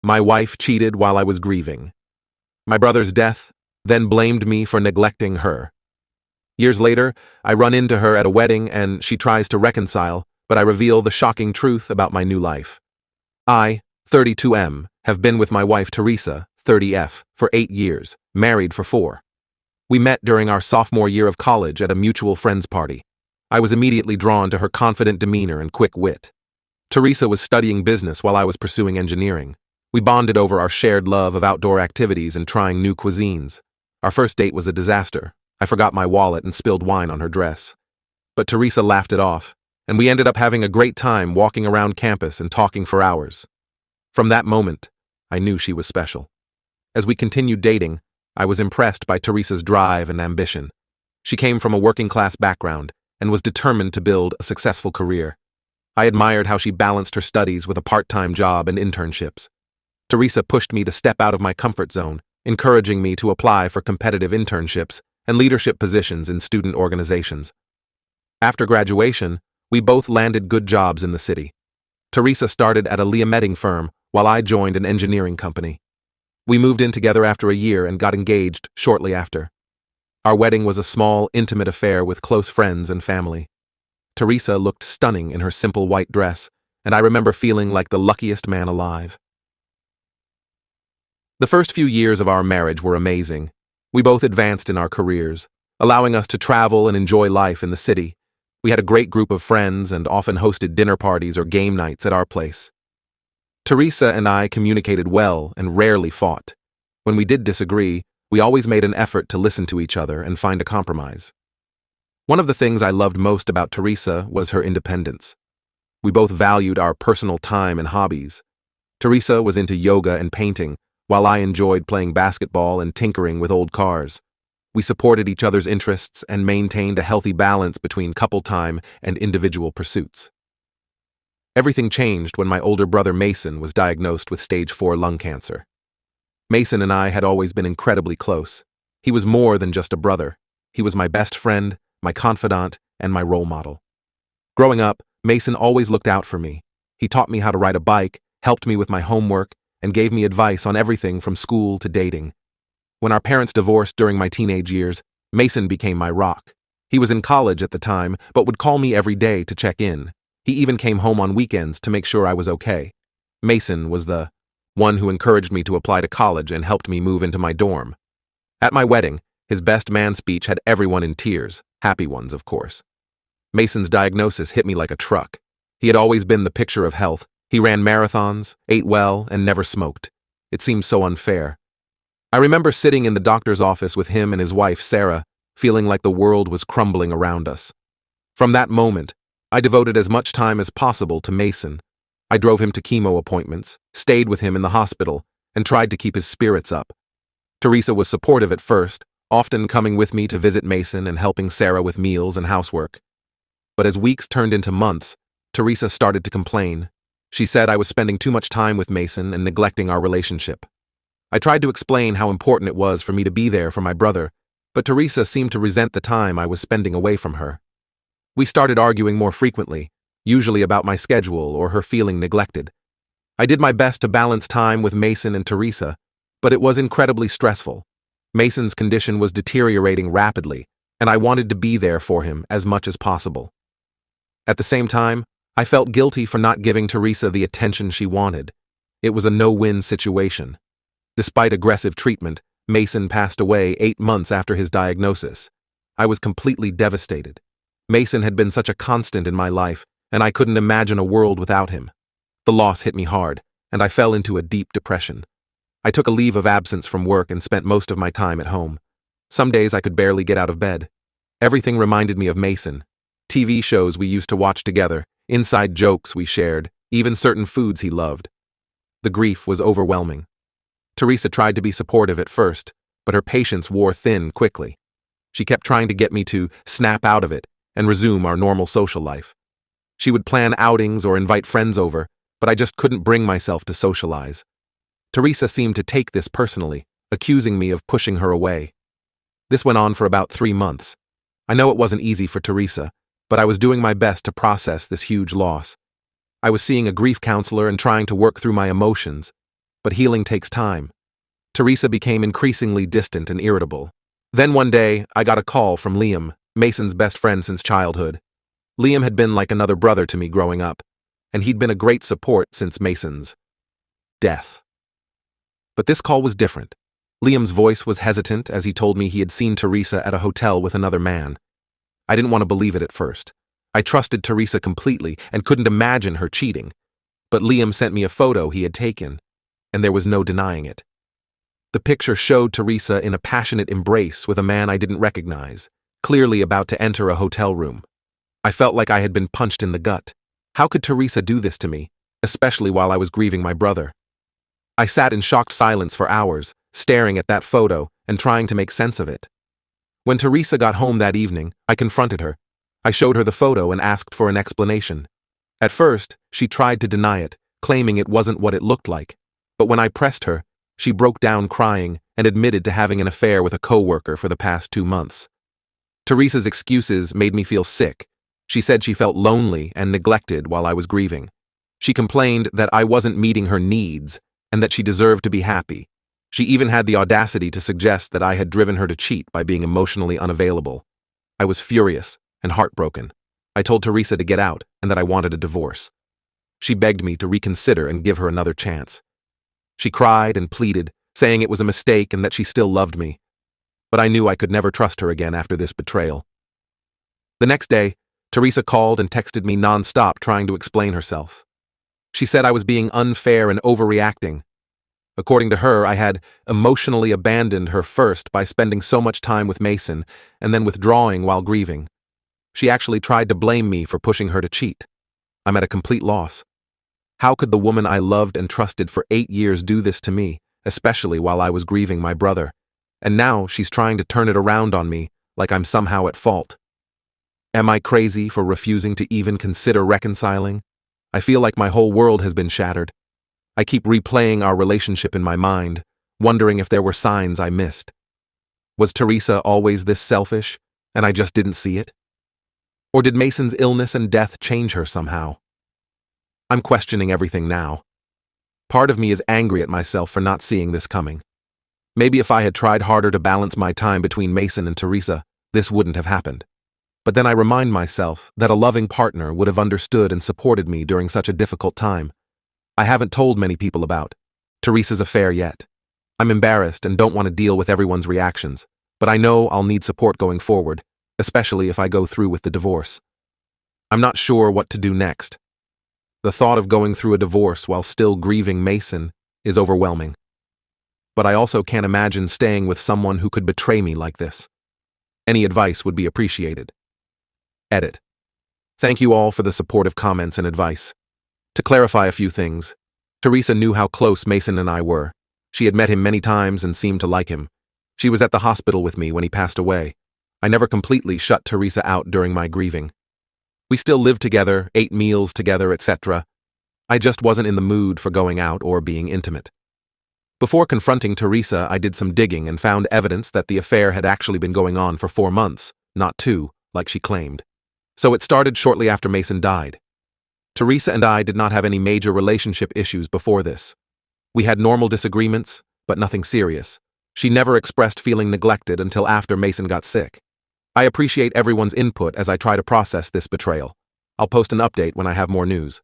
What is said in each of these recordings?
My wife cheated while I was grieving. My brother's death then blamed me for neglecting her. Years later, I run into her at a wedding and she tries to reconcile, but I reveal the shocking truth about my new life. I, 32M, have been with my wife Teresa, 30F, for 8 years, married for 4. We met during our sophomore year of college at a mutual friends party. I was immediately drawn to her confident demeanor and quick wit. Teresa was studying business while I was pursuing engineering. We bonded over our shared love of outdoor activities and trying new cuisines. Our first date was a disaster. I forgot my wallet and spilled wine on her dress. But Teresa laughed it off, and we ended up having a great time walking around campus and talking for hours. From that moment, I knew she was special. As we continued dating, I was impressed by Teresa's drive and ambition. She came from a working-class background and was determined to build a successful career. I admired how she balanced her studies with a part-time job and internships. Teresa pushed me to step out of my comfort zone, encouraging me to apply for competitive internships and leadership positions in student organizations. After graduation, we both landed good jobs in the city. Teresa started at a liameting firm, while I joined an engineering company. We moved in together after a year and got engaged shortly after. Our wedding was a small, intimate affair with close friends and family. Teresa looked stunning in her simple white dress, and I remember feeling like the luckiest man alive. The first few years of our marriage were amazing. We both advanced in our careers, allowing us to travel and enjoy life in the city. We had a great group of friends and often hosted dinner parties or game nights at our place. Teresa and I communicated well and rarely fought. When we did disagree, we always made an effort to listen to each other and find a compromise. One of the things I loved most about Teresa was her independence. We both valued our personal time and hobbies. Teresa was into yoga and painting, while I enjoyed playing basketball and tinkering with old cars. We supported each other's interests and maintained a healthy balance between couple time and individual pursuits. Everything changed when my older brother Mason was diagnosed with stage 4 lung cancer. Mason and I had always been incredibly close. He was more than just a brother. He was my best friend, my confidant, and my role model. Growing up, Mason always looked out for me. He taught me how to ride a bike, helped me with my homework, and gave me advice on everything from school to dating. When our parents divorced during my teenage years, Mason became my rock. He was in college at the time, but would call me every day to check in. He even came home on weekends to make sure I was okay. Mason was the one who encouraged me to apply to college and helped me move into my dorm. At my wedding, his best man speech had everyone in tears, happy ones, of course. Mason's diagnosis hit me like a truck. He had always been the picture of health. He ran marathons, ate well, and never smoked. It seemed so unfair. I remember sitting in the doctor's office with him and his wife, Sarah, feeling like the world was crumbling around us. From that moment, I devoted as much time as possible to Mason. I drove him to chemo appointments, stayed with him in the hospital, and tried to keep his spirits up. Teresa was supportive at first, often coming with me to visit Mason and helping Sarah with meals and housework. But as weeks turned into months, Teresa started to complain. She said I was spending too much time with Mason and neglecting our relationship. I tried to explain how important it was for me to be there for my brother, but Teresa seemed to resent the time I was spending away from her. We started arguing more frequently, usually about my schedule or her feeling neglected. I did my best to balance time with Mason and Teresa, but it was incredibly stressful. Mason's condition was deteriorating rapidly, and I wanted to be there for him as much as possible. At the same time, I felt guilty for not giving Teresa the attention she wanted. It was a no-win situation. Despite aggressive treatment, Mason passed away 8 months after his diagnosis. I was completely devastated. Mason had been such a constant in my life, and I couldn't imagine a world without him. The loss hit me hard, and I fell into a deep depression. I took a leave of absence from work and spent most of my time at home. Some days I could barely get out of bed. Everything reminded me of Mason. TV shows we used to watch together, inside jokes we shared, even certain foods he loved. The grief was overwhelming. Teresa tried to be supportive at first, but her patience wore thin quickly. She kept trying to get me to snap out of it and resume our normal social life. She would plan outings or invite friends over, but I just couldn't bring myself to socialize. Teresa seemed to take this personally, accusing me of pushing her away. This went on for about 3 months. I know it wasn't easy for Teresa, but I was doing my best to process this huge loss. I was seeing a grief counselor and trying to work through my emotions. But healing takes time. Teresa became increasingly distant and irritable. Then one day, I got a call from Liam, Mason's best friend since childhood. Liam had been like another brother to me growing up, and he'd been a great support since Mason's death. But this call was different. Liam's voice was hesitant as he told me he had seen Teresa at a hotel with another man. I didn't want to believe it at first. I trusted Teresa completely and couldn't imagine her cheating. But Liam sent me a photo he had taken, and there was no denying it. The picture showed Teresa in a passionate embrace with a man I didn't recognize, clearly about to enter a hotel room. I felt like I had been punched in the gut. How could Teresa do this to me, especially while I was grieving my brother? I sat in shocked silence for hours, staring at that photo and trying to make sense of it. When Teresa got home that evening, I confronted her. I showed her the photo and asked for an explanation. At first, she tried to deny it, claiming it wasn't what it looked like. But when I pressed her, she broke down crying and admitted to having an affair with a coworker for the past 2 months. Teresa's excuses made me feel sick. She said she felt lonely and neglected while I was grieving. She complained that I wasn't meeting her needs and that she deserved to be happy. She even had the audacity to suggest that I had driven her to cheat by being emotionally unavailable. I was furious and heartbroken. I told Teresa to get out and that I wanted a divorce. She begged me to reconsider and give her another chance. She cried and pleaded, saying it was a mistake and that she still loved me. But I knew I could never trust her again after this betrayal. The next day, Teresa called and texted me nonstop trying to explain herself. She said I was being unfair and overreacting. According to her, I had emotionally abandoned her first by spending so much time with Mason and then withdrawing while grieving. She actually tried to blame me for pushing her to cheat. I'm at a complete loss. How could the woman I loved and trusted for 8 years do this to me, especially while I was grieving my brother? And now she's trying to turn it around on me like I'm somehow at fault. Am I crazy for refusing to even consider reconciling? I feel like my whole world has been shattered. I keep replaying our relationship in my mind, wondering if there were signs I missed. Was Teresa always this selfish, and I just didn't see it? Or did Mason's illness and death change her somehow? I'm questioning everything now. Part of me is angry at myself for not seeing this coming. Maybe if I had tried harder to balance my time between Mason and Teresa, this wouldn't have happened. But then I remind myself that a loving partner would have understood and supported me during such a difficult time. I haven't told many people about Teresa's affair yet. I'm embarrassed and don't want to deal with everyone's reactions, but I know I'll need support going forward, especially if I go through with the divorce. I'm not sure what to do next. The thought of going through a divorce while still grieving Mason is overwhelming. But I also can't imagine staying with someone who could betray me like this. Any advice would be appreciated. Edit. Thank you all for the supportive comments and advice. To clarify a few things, Teresa knew how close Mason and I were. She had met him many times and seemed to like him. She was at the hospital with me when he passed away. I never completely shut Teresa out during my grieving. We still lived together, ate meals together, etc. I just wasn't in the mood for going out or being intimate. Before confronting Teresa, I did some digging and found evidence that the affair had actually been going on for 4 months, not 2, like she claimed. So it started shortly after Mason died. Teresa and I did not have any major relationship issues before this. We had normal disagreements, but nothing serious. She never expressed feeling neglected until after Mason got sick. I appreciate everyone's input as I try to process this betrayal. I'll post an update when I have more news.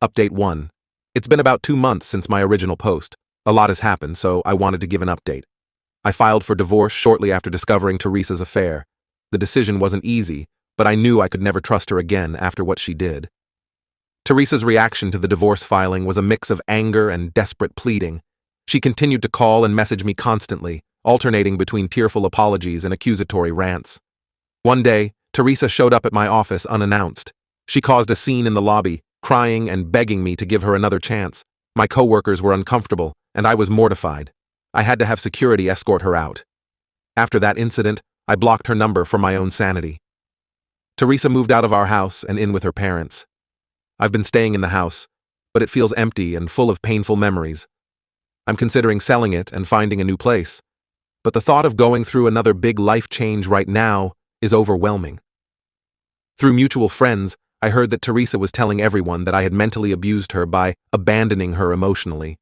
Update 1. It's been about 2 months since my original post. A lot has happened, so I wanted to give an update. I filed for divorce shortly after discovering Teresa's affair. The decision wasn't easy, but I knew I could never trust her again after what she did. Teresa's reaction to the divorce filing was a mix of anger and desperate pleading. She continued to call and message me constantly, alternating between tearful apologies and accusatory rants. One day, Teresa showed up at my office unannounced. She caused a scene in the lobby, crying and begging me to give her another chance. My coworkers were uncomfortable, and I was mortified. I had to have security escort her out. After that incident, I blocked her number for my own sanity. Teresa moved out of our house and in with her parents. I've been staying in the house, but it feels empty and full of painful memories. I'm considering selling it and finding a new place. But the thought of going through another big life change right now is overwhelming. Through mutual friends, I heard that Teresa was telling everyone that I had mentally abused her by abandoning her emotionally.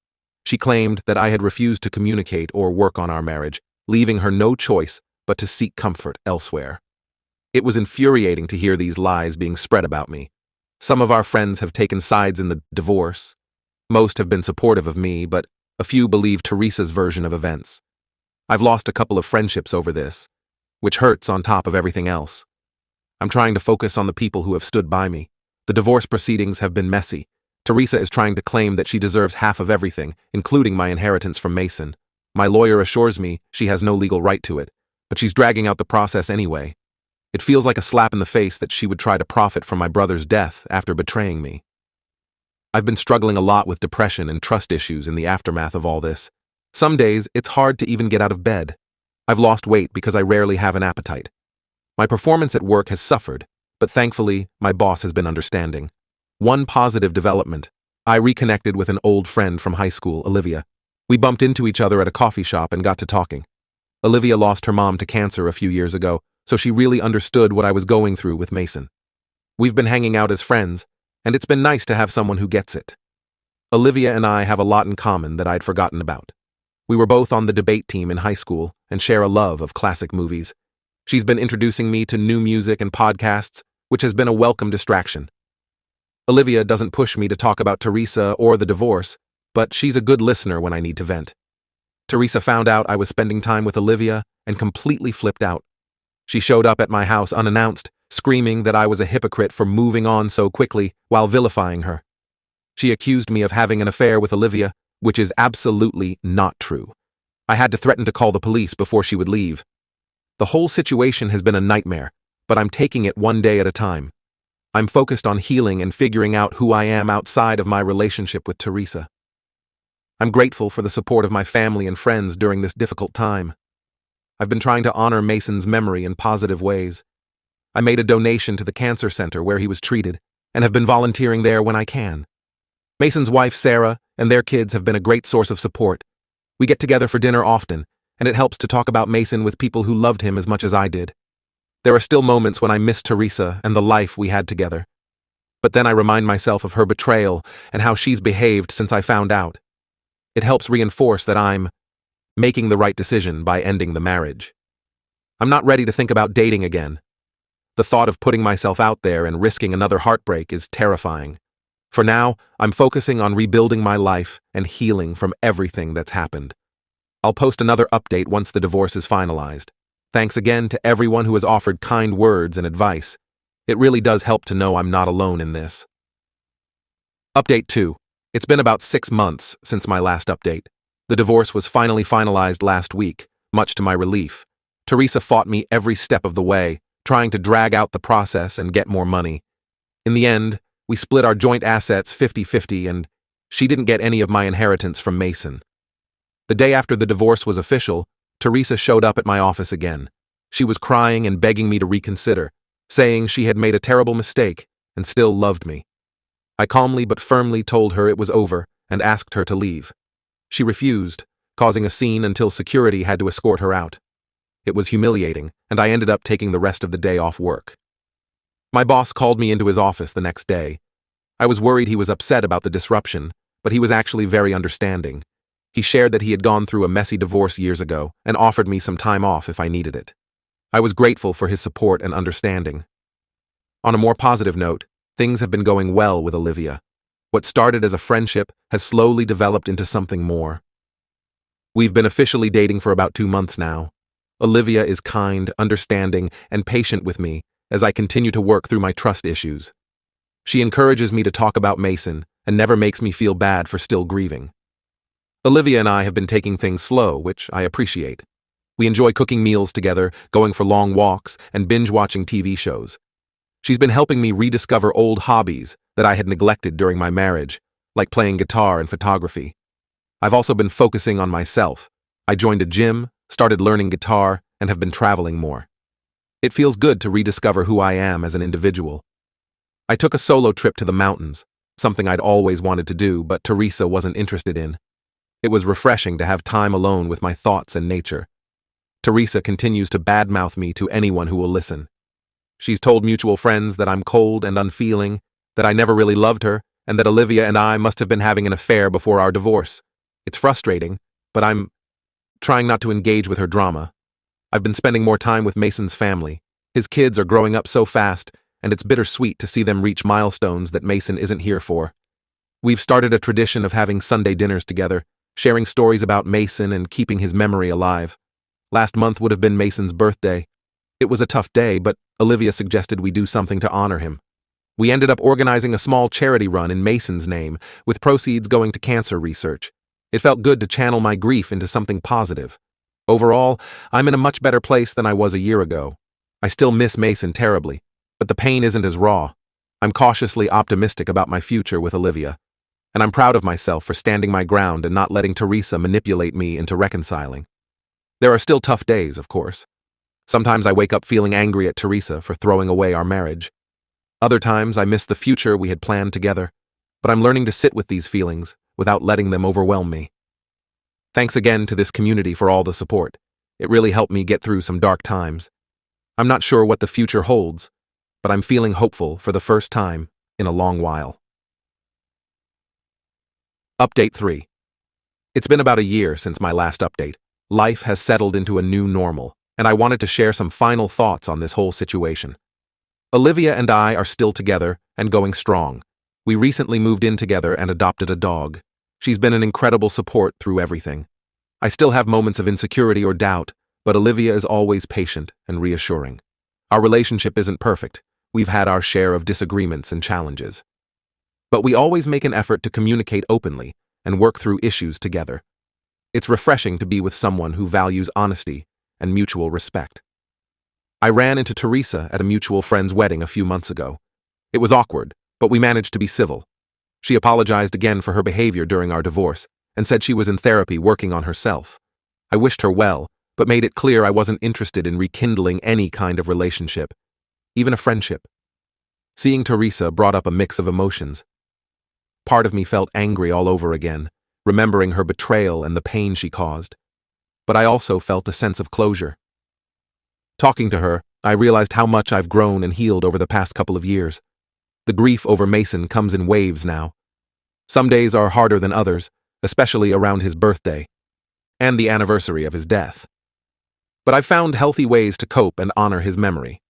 She claimed that I had refused to communicate or work on our marriage, leaving her no choice but to seek comfort elsewhere. It was infuriating to hear these lies being spread about me. Some of our friends have taken sides in the divorce. Most have been supportive of me, but a few believe Teresa's version of events. I've lost a couple of friendships over this, which hurts on top of everything else. I'm trying to focus on the people who have stood by me. The divorce proceedings have been messy. Teresa is trying to claim that she deserves half of everything, including my inheritance from Mason. My lawyer assures me she has no legal right to it, but she's dragging out the process anyway. It feels like a slap in the face that she would try to profit from my brother's death after betraying me. I've been struggling a lot with depression and trust issues in the aftermath of all this. Some days, it's hard to even get out of bed. I've lost weight because I rarely have an appetite. My performance at work has suffered, but thankfully, my boss has been understanding. One positive development: I reconnected with an old friend from high school, Olivia. We bumped into each other at a coffee shop and got to talking. Olivia lost her mom to cancer a few years ago, so she really understood what I was going through with Mason. We've been hanging out as friends, and it's been nice to have someone who gets it. Olivia and I have a lot in common that I'd forgotten about. We were both on the debate team in high school and share a love of classic movies. She's been introducing me to new music and podcasts, which has been a welcome distraction. Olivia doesn't push me to talk about Teresa or the divorce, but she's a good listener when I need to vent. Teresa found out I was spending time with Olivia and completely flipped out. She showed up at my house unannounced, screaming that I was a hypocrite for moving on so quickly while vilifying her. She accused me of having an affair with Olivia, which is absolutely not true. I had to threaten to call the police before she would leave. The whole situation has been a nightmare, but I'm taking it one day at a time. I'm focused on healing and figuring out who I am outside of my relationship with Teresa. I'm grateful for the support of my family and friends during this difficult time. I've been trying to honor Mason's memory in positive ways. I made a donation to the cancer center where he was treated and have been volunteering there when I can. Mason's wife, Sarah, and their kids have been a great source of support. We get together for dinner often, and it helps to talk about Mason with people who loved him as much as I did. There are still moments when I miss Teresa and the life we had together. But then I remind myself of her betrayal and how she's behaved since I found out. It helps reinforce that I'm making the right decision by ending the marriage. I'm not ready to think about dating again. The thought of putting myself out there and risking another heartbreak is terrifying. For now, I'm focusing on rebuilding my life and healing from everything that's happened. I'll post another update once the divorce is finalized. Thanks again to everyone who has offered kind words and advice. It really does help to know I'm not alone in this. Update 2. It's been about 6 months since my last update. The divorce was finally finalized last week, much to my relief. Teresa fought me every step of the way, trying to drag out the process and get more money. In the end, we split our joint assets 50-50, and she didn't get any of my inheritance from Mason. The day after the divorce was official, Teresa showed up at my office again. She was crying and begging me to reconsider, saying she had made a terrible mistake and still loved me. I calmly but firmly told her it was over and asked her to leave. She refused, causing a scene until security had to escort her out. It was humiliating, and I ended up taking the rest of the day off work. My boss called me into his office the next day. I was worried he was upset about the disruption, but he was actually very understanding. He shared that he had gone through a messy divorce years ago and offered me some time off if I needed it. I was grateful for his support and understanding. On a more positive note, things have been going well with Olivia. What started as a friendship has slowly developed into something more. We've been officially dating for about 2 months now. Olivia is kind, understanding, and patient with me as I continue to work through my trust issues. She encourages me to talk about Mason and never makes me feel bad for still grieving. Olivia and I have been taking things slow, which I appreciate. We enjoy cooking meals together, going for long walks, and binge-watching TV shows. She's been helping me rediscover old hobbies that I had neglected during my marriage, like playing guitar and photography. I've also been focusing on myself. I joined a gym, started learning guitar, and have been traveling more. It feels good to rediscover who I am as an individual. I took a solo trip to the mountains, something I'd always wanted to do, but Teresa wasn't interested in. It was refreshing to have time alone with my thoughts and nature. Teresa continues to badmouth me to anyone who will listen. She's told mutual friends that I'm cold and unfeeling, that I never really loved her, and that Olivia and I must have been having an affair before our divorce. It's frustrating, but I'm trying not to engage with her drama. I've been spending more time with Mason's family. His kids are growing up so fast, and it's bittersweet to see them reach milestones that Mason isn't here for. We've started a tradition of having Sunday dinners together, sharing stories about Mason and keeping his memory alive. Last month would have been Mason's birthday. It was a tough day, but Olivia suggested we do something to honor him. We ended up organizing a small charity run in Mason's name, with proceeds going to cancer research. It felt good to channel my grief into something positive. Overall, I'm in a much better place than I was a year ago. I still miss Mason terribly, but the pain isn't as raw. I'm cautiously optimistic about my future with Olivia, and I'm proud of myself for standing my ground and not letting Teresa manipulate me into reconciling. There are still tough days, of course. Sometimes I wake up feeling angry at Teresa for throwing away our marriage. Other times I miss the future we had planned together, but I'm learning to sit with these feelings without letting them overwhelm me. Thanks again to this community for all the support. It really helped me get through some dark times. I'm not sure what the future holds, but I'm feeling hopeful for the first time in a long while. Update 3. It's been about a year since my last update. Life has settled into a new normal, and I wanted to share some final thoughts on this whole situation. Olivia and I are still together and going strong. We recently moved in together and adopted a dog. She's been an incredible support through everything. I still have moments of insecurity or doubt, but Olivia is always patient and reassuring. Our relationship isn't perfect. We've had our share of disagreements and challenges. But we always make an effort to communicate openly and work through issues together. It's refreshing to be with someone who values honesty and mutual respect. I ran into Teresa at a mutual friend's wedding a few months ago. It was awkward, but we managed to be civil. She apologized again for her behavior during our divorce and said she was in therapy working on herself. I wished her well, but made it clear I wasn't interested in rekindling any kind of relationship, even a friendship. Seeing Teresa brought up a mix of emotions. Part of me felt angry all over again, remembering her betrayal and the pain she caused. But I also felt a sense of closure. Talking to her, I realized how much I've grown and healed over the past couple of years. The grief over Mason comes in waves now. Some days are harder than others, especially around his birthday and the anniversary of his death. But I've found healthy ways to cope and honor his memory.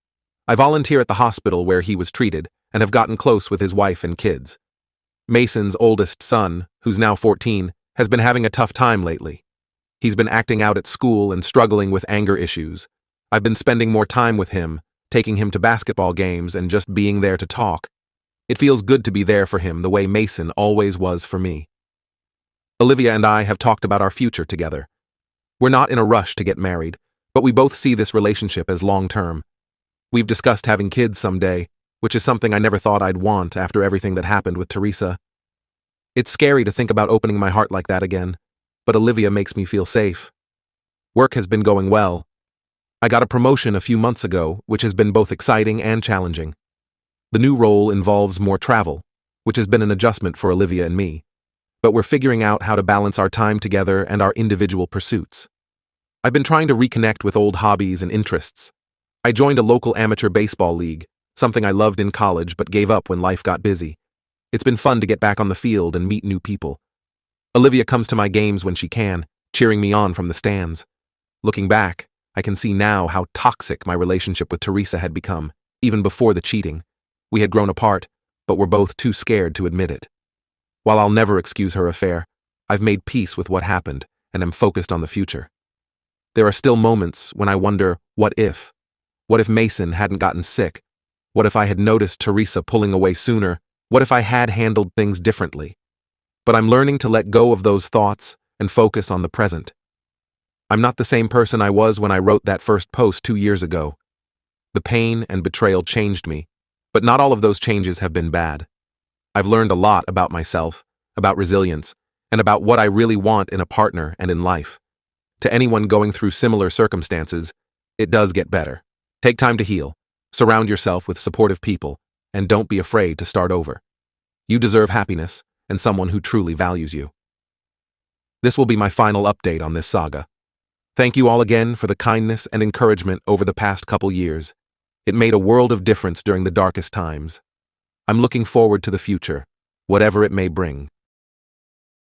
I volunteer at the hospital where he was treated and have gotten close with his wife and kids. Mason's oldest son, who's now 14, has been having a tough time lately. He's been acting out at school and struggling with anger issues. I've been spending more time with him, taking him to basketball games and just being there to talk. It feels good to be there for him the way Mason always was for me. Olivia and I have talked about our future together. We're not in a rush to get married, but we both see this relationship as long-term. We've discussed having kids someday, which is something I never thought I'd want after everything that happened with Teresa. It's scary to think about opening my heart like that again, but Olivia makes me feel safe. Work has been going well. I got a promotion a few months ago, which has been both exciting and challenging. The new role involves more travel, which has been an adjustment for Olivia and me, but we're figuring out how to balance our time together and our individual pursuits. I've been trying to reconnect with old hobbies and interests. I joined a local amateur baseball league, something I loved in college but gave up when life got busy. It's been fun to get back on the field and meet new people. Olivia comes to my games when she can, cheering me on from the stands. Looking back, I can see now how toxic my relationship with Teresa had become, even before the cheating. We had grown apart, but were both too scared to admit it. While I'll never excuse her affair, I've made peace with what happened and am focused on the future. There are still moments when I wonder, what if? What if Mason hadn't gotten sick? What if I had noticed Teresa pulling away sooner? What if I had handled things differently? But I'm learning to let go of those thoughts and focus on the present. I'm not the same person I was when I wrote that first post 2 years ago. The pain and betrayal changed me, but not all of those changes have been bad. I've learned a lot about myself, about resilience, and about what I really want in a partner and in life. To anyone going through similar circumstances, it does get better. Take time to heal, surround yourself with supportive people, and don't be afraid to start over. You deserve happiness and someone who truly values you. This will be my final update on this saga. Thank you all again for the kindness and encouragement over the past couple years. It made a world of difference during the darkest times. I'm looking forward to the future, whatever it may bring.